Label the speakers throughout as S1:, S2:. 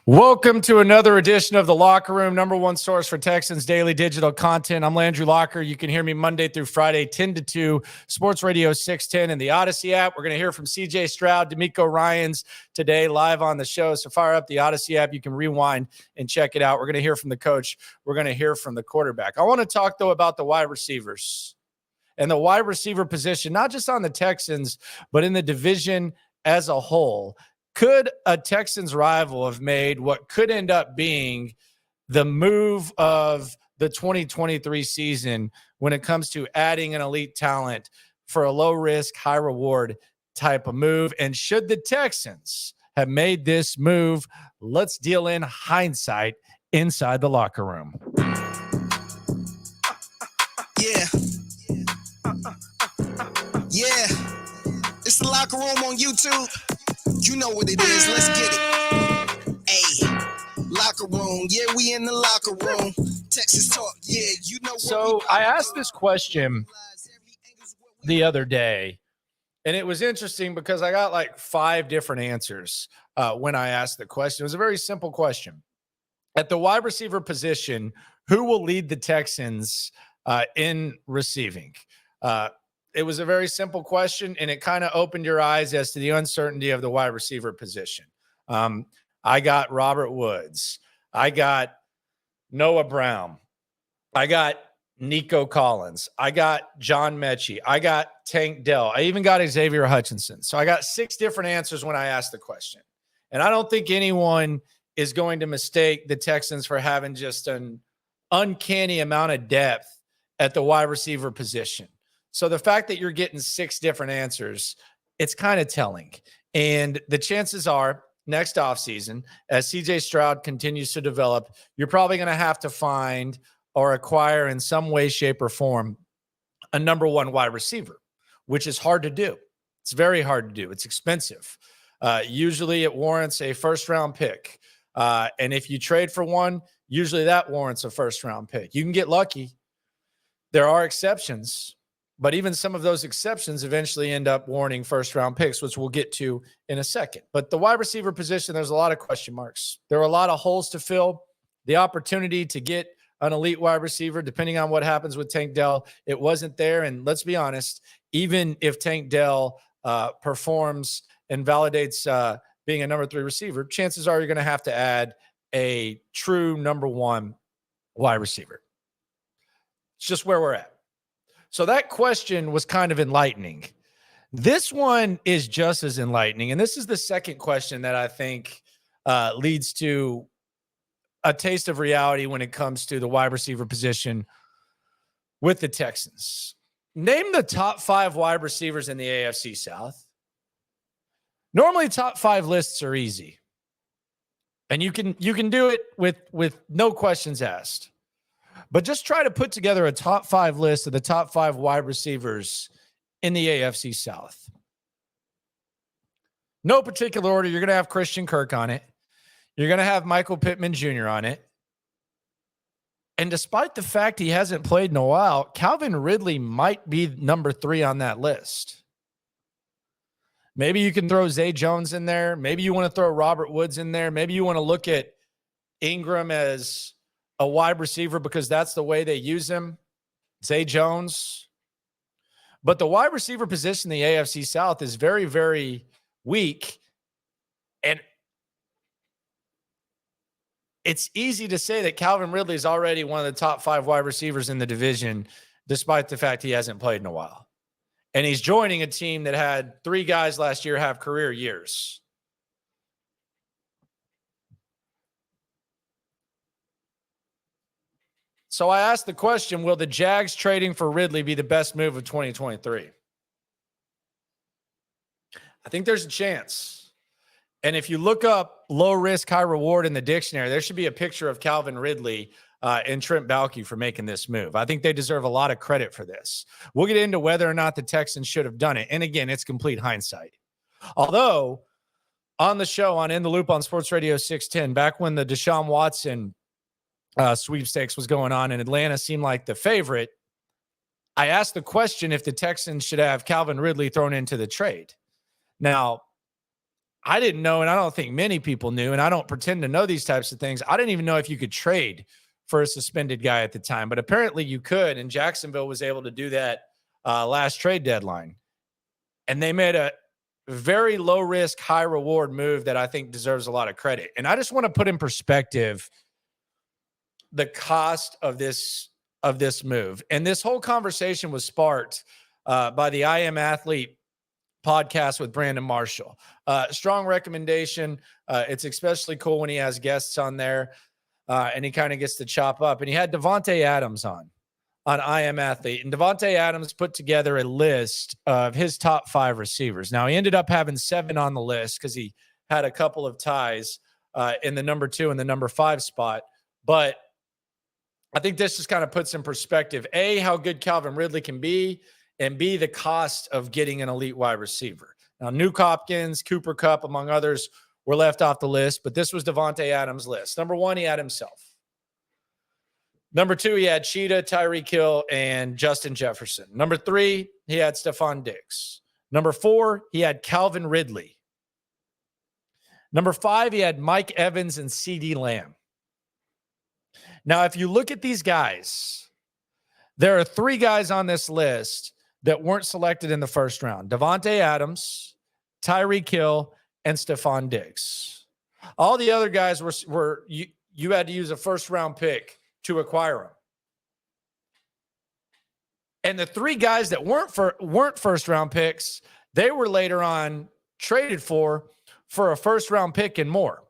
S1: Welcome to another edition of The Locker Room, number one source for Texans daily digital content. I'm Landry Locker. You can hear me Monday through Friday, 10 to 2, Sports Radio 610 and the Odyssey app. We're going to hear from CJ Stroud, D'Amico Ryans today live on the show. So fire up the Odyssey app. You can rewind and check it out. We're going to hear from the coach. We're going to hear from the quarterback. I want to talk, though, about the wide receivers and the wide receiver position, not just on the Texans, but in the division as a whole. Could a Texans rival have made what could end up being the move of the 2023 season when it comes to adding an elite talent for a low-risk, high-reward type of move? And should the Texans have made this move? Let's deal in hindsight inside the locker room.
S2: Yeah. It's the Locker Room on YouTube. You know what it is. Let's get it. Hey, Locker Room. Yeah, we in the Locker Room. Texas Talk. Yeah, you know what.
S1: So I asked this question the other day, and it was interesting because I got like 5 different answers when I asked the question. It was a very simple question. At the wide receiver position, who will lead the Texans in receiving? It was a very simple question, and it kind of opened your eyes as to the uncertainty of the wide receiver position. I got Robert Woods. I got Noah Brown. I got Nico Collins. I got John Mechie. I got Tank Dell. I even got Xavier Hutchinson. So I got 6 different answers when I asked the question. And I don't think anyone is going to mistake the Texans for having just an uncanny amount of depth at the wide receiver position. So the fact that you're getting 6 different answers, it's kind of telling. And the chances are next offseason, as CJ Stroud continues to develop, you're probably going to have to find or acquire in some way, shape, or form a number one wide receiver, which is hard to do. It's very hard to do. It's expensive. Usually it warrants a first-round pick. And if you trade for one, usually that warrants a first-round pick. You can get lucky. There are exceptions. But even some of those exceptions eventually end up warranting first-round picks, which we'll get to in a second. But the wide receiver position, there's a lot of question marks. There are a lot of holes to fill. The opportunity to get an elite wide receiver, depending on what happens with Tank Dell, it wasn't there. And let's be honest, even if Tank Dell performs and validates being a number 3 receiver, chances are you're going to have to add a true number 1 wide receiver. It's just where we're at. So that question was kind of enlightening. This one is just as enlightening. And this is the second question that I think leads to a taste of reality when it comes to the wide receiver position with the Texans. Name the top 5 wide receivers in the AFC South. Normally top 5 lists are easy. And you can do it with no questions asked. But just try to put together a top 5 list of the top 5 wide receivers in the AFC South. No particular order. You're going to have Christian Kirk on it. You're going to have Michael Pittman Jr. on it. And despite the fact he hasn't played in a while, Calvin Ridley might be number 3 on that list. Maybe you can throw Zay Jones in there. Maybe you want to throw Robert Woods in there. Maybe you want to look at Ingram as a wide receiver because that's the way they use him. Zay Jones. But the wide receiver position in the AFC South is very, very weak. And it's easy to say that Calvin Ridley is already one of the top 5 wide receivers in the division, despite the fact he hasn't played in a while. And he's joining a team that had 3 guys last year have career years. So I asked the question, will the Jags trading for Ridley be the best move of 2023? I think there's a chance. And if you look up low risk, high reward in the dictionary, there should be a picture of Calvin Ridley and Trent Baalke for making this move. I think they deserve a lot of credit for this. We'll get into whether or not the Texans should have done it. And again, it's complete hindsight. Although on the show on In the Loop on Sports Radio 610, back when the Deshaun Watson sweepstakes was going on and Atlanta seemed like the favorite, I asked the question if the Texans should have Calvin Ridley thrown into the trade. Now, I didn't know, and I don't think many people knew, and I don't pretend to know these types of things. I didn't even know if you could trade for a suspended guy at the time, but apparently you could, and Jacksonville was able to do that last trade deadline. And they made a very low risk, high reward move that I think deserves a lot of credit. And I just want to put in perspective the cost of this move. And this whole conversation was sparked by the I Am Athlete podcast with Brandon Marshall. Strong recommendation. It's especially cool when he has guests on there and he kind of gets to chop up. And he had Devontae Adams on I Am Athlete. And Devontae Adams put together a list of his top 5 receivers. Now, he ended up having 7 on the list because he had a couple of ties in the number 2 and the number 5 spot. But I think this just kind of puts in perspective, A, how good Calvin Ridley can be, and B, the cost of getting an elite wide receiver. Now, Nuke Hopkins, Cooper Kupp, among others, were left off the list, but this was Devontae Adams' list. Number 1, he had himself. Number 2, he had Cheetah, Tyreek Hill, and Justin Jefferson. Number 3, he had Stephon Diggs. Number 4, he had Calvin Ridley. Number 5, he had Mike Evans and CeeDee Lamb. Now, if you look at these guys, there are 3 guys on this list that weren't selected in the first round. Devontae Adams, Tyreek Hill, and Stephon Diggs. All the other guys were you had to use a first-round pick to acquire them. And the 3 guys that weren't first-round picks, they were later on traded for a first-round pick and more.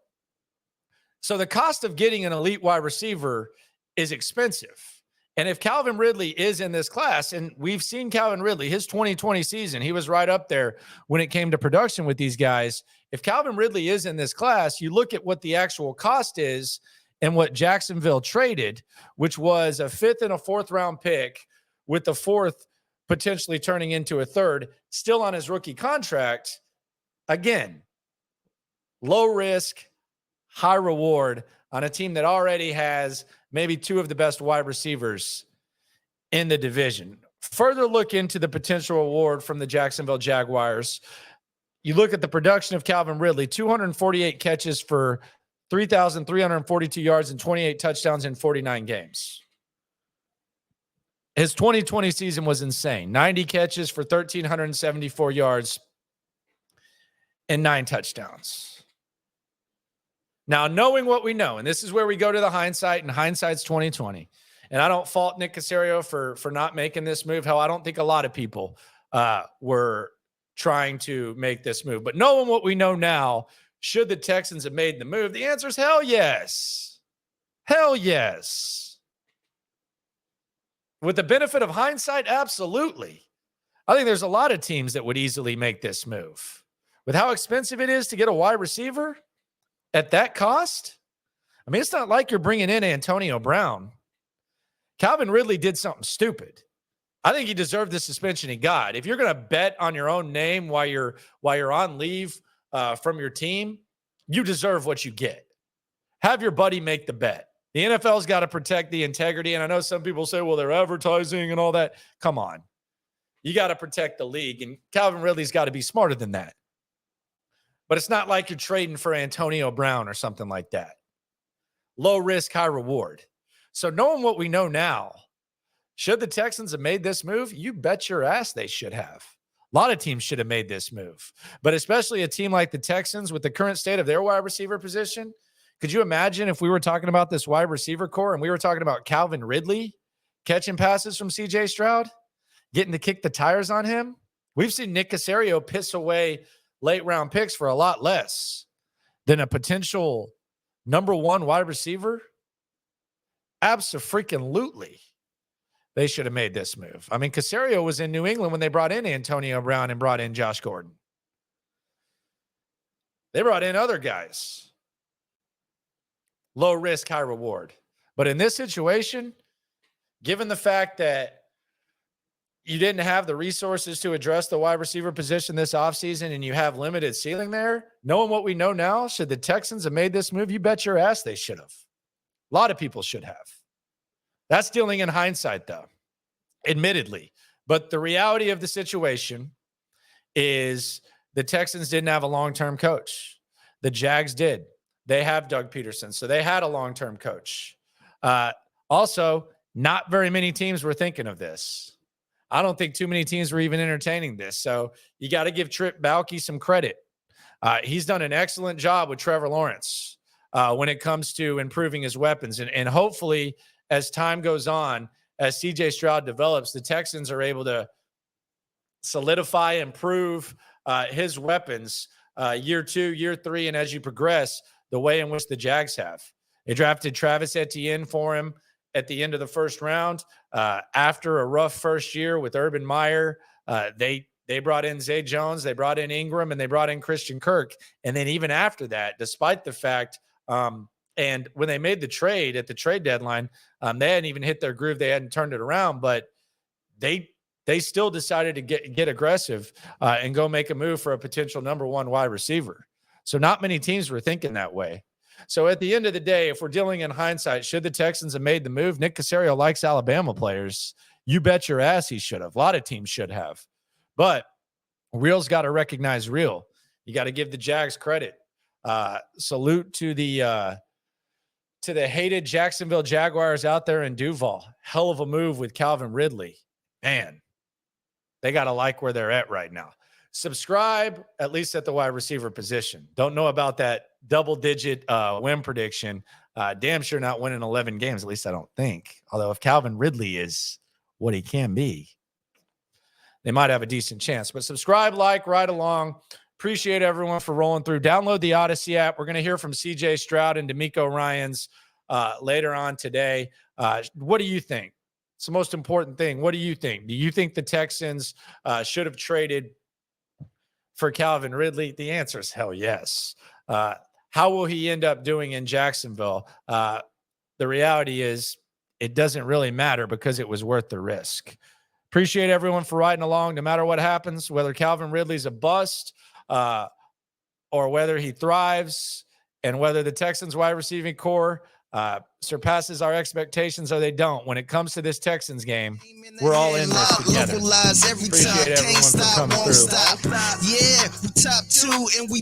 S1: So the cost of getting an elite wide receiver is expensive. And if Calvin Ridley is in this class, and we've seen Calvin Ridley, his 2020 season, he was right up there when it came to production with these guys. If Calvin Ridley is in this class, you look at what the actual cost is and what Jacksonville traded, which was a 5th and a 4th round pick, with the 4th potentially turning into a 3rd, still on his rookie contract. Again, low risk, high reward on a team that already has maybe 2 of the best wide receivers in the division. Further look into the potential reward from the Jacksonville Jaguars. You look at the production of Calvin Ridley, 248 catches for 3,342 yards and 28 touchdowns in 49 games. His 2020 season was insane. 90 catches for 1,374 yards and 9 touchdowns. Now, knowing what we know, and this is where we go to the hindsight, and hindsight's 2020. And I don't fault Nick Caserio for not making this move. Hell, I don't think a lot of people were trying to make this move. But knowing what we know now, should the Texans have made the move? The answer is hell yes. Hell yes. With the benefit of hindsight, absolutely. I think there's a lot of teams that would easily make this move. With how expensive it is to get a wide receiver at that cost, I mean, it's not like you're bringing in Antonio Brown. Calvin Ridley did something stupid. I think he deserved the suspension he got. If you're going to bet on your own name while you're on leave from your team, you deserve what you get. Have your buddy make the bet. The NFL's got to protect the integrity. And I know some people say, well, they're advertising and all that. Come on. You got to protect the league. And Calvin Ridley's got to be smarter than that. But it's not like you're trading for Antonio Brown or something like that. Low risk, high reward. So knowing what we know now, should the Texans have made this move? You bet your ass they should have. A lot of teams should have made this move. But especially a team like the Texans with the current state of their wide receiver position. Could you imagine if we were talking about this wide receiver core and we were talking about Calvin Ridley catching passes from C.J. Stroud, getting to kick the tires on him? We've seen Nick Caserio piss away late-round picks for a lot less than a potential number 1 wide receiver. Abso-freaking-lutely. They should have made this move. I mean, Caserio was in New England when they brought in Antonio Brown and brought in Josh Gordon. They brought in other guys. Low risk, high reward. But in this situation, given the fact that you didn't have the resources to address the wide receiver position this offseason and you have limited ceiling there, knowing what we know now, should the Texans have made this move? You bet your ass they should have. A lot of people should have. That's dealing in hindsight, though, admittedly. But the reality of the situation is The Texans didn't have a long-term coach. The Jags did. They have Doug Peterson, so they had a long-term coach. Also, not very many teams were thinking of this. I don't think too many teams were even entertaining this. So you got to give Trip Baalke some credit. He's done an excellent job with Trevor Lawrence when it comes to improving his weapons. And hopefully, as time goes on, as CJ Stroud develops, the Texans are able to solidify, improve his weapons year 2, year 3, and as you progress, the way in which the Jags have. They drafted Travis Etienne for him at the end of the first round. After a rough first year with Urban Meyer, they brought in Zay Jones, they brought in Ingram, and they brought in Christian Kirk. And then even after that, despite the fact, and when they made the trade at the trade deadline, they hadn't even hit their groove. They hadn't turned it around, but they still decided to get aggressive and go make a move for a potential number 1 wide receiver. So not many teams were thinking that way. So at the end of the day, if we're dealing in hindsight, should the Texans have made the move? Nick Caserio likes Alabama players. You bet your ass he should have. A lot of teams should have. But real's got to recognize real. You got to give the Jags credit. Salute to the hated Jacksonville Jaguars out there in Duval. Hell of a move with Calvin Ridley. Man, they got to like where they're at right now. Subscribe, at least at the wide receiver position. Don't know about that double-digit win prediction. Damn sure not winning 11 games, at least I don't think. Although if Calvin Ridley is what he can be, they might have a decent chance. But subscribe, like, ride along. Appreciate everyone for rolling through. Download the Odyssey app. We're going to hear from CJ Stroud and DeMeco Ryans later on today. What do you think? It's the most important thing. What do you think? Do you think the Texans should have traded for Calvin Ridley? The answer is hell yes. How will he end up doing in Jacksonville? The reality is it doesn't really matter because it was worth the risk. Appreciate everyone for riding along no matter what happens, whether Calvin Ridley's a bust or whether he thrives, and whether the Texans wide receiving core surpasses our expectations or they don't. When it comes to this Texans game, we're all in this together. Appreciate everyone for coming through.
S2: Yeah, we top 2 and we